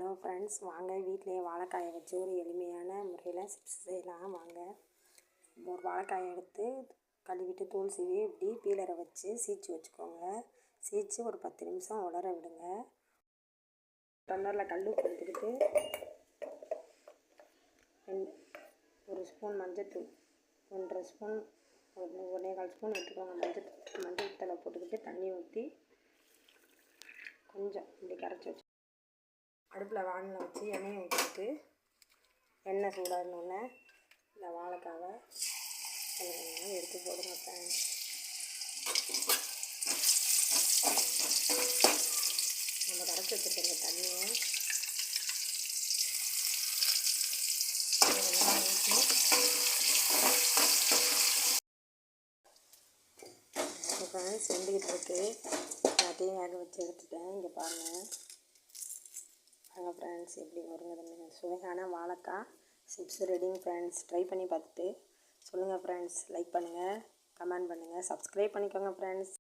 Hello friends, வாங்க வீட்டிலேயே வாழைக்காயை வச்சு ஒரு எளிமையான முறையில் சிப்ஸ் செய்யலாம். வாங்க. ஒரு வாழைக்காயை எடுத்து கழுவிட்டு தோல் சீவி இப்படி பீலரை வச்சு சீச்சு வச்சுக்கோங்க. சீச்சு ஒரு 10 நிமிஷம் உலர விடுங்க. டம்ளரில் கல் உப்பு எடுத்துக்கிட்டு ஒரு ஸ்பூன் மஞ்சத்தூள், 1.5 ஸ்பூன் 1.25 ஸ்பூன் எடுத்துக்கோங்க. மஞ்சள் தலை போட்டுக்கிட்டு தண்ணி ஊற்றி கொஞ்சம் இப்படி கரைச்சி வச்சு அடுப்பில் வானலில் வச்சு எண்ணெயை ஊற்றிட்டு எண்ணெய் சூடாகணுன்னே இந்த வாழைக்காவை எடுத்து போடுங்க ஃப்ரெண்ட்ஸ். நம்ம கரைச்சி வச்சுருக்க தண்ணியை ஊற்றி ஃப்ரெண்ட்ஸ் வெந்துக்கிட்டு இருக்கு. எல்லாத்தையும் வேக வச்சு எடுத்துட்டேன். இங்கே பாருங்கள் ஃப்ரெண்ட்ஸ் எப்படி வருங்க. சுவையான வாழைக்காய் சிப்ஸ் ரெடிங்க ஃப்ரெண்ட்ஸ். ட்ரை பண்ணி பார்த்துட்டு சொல்லுங்கள் ஃப்ரெண்ட்ஸ். லைக் பண்ணுங்கள், கமெண்ட் பண்ணுங்கள், சப்ஸ்கிரைப் பண்ணிக்கோங்க ஃப்ரெண்ட்ஸ்.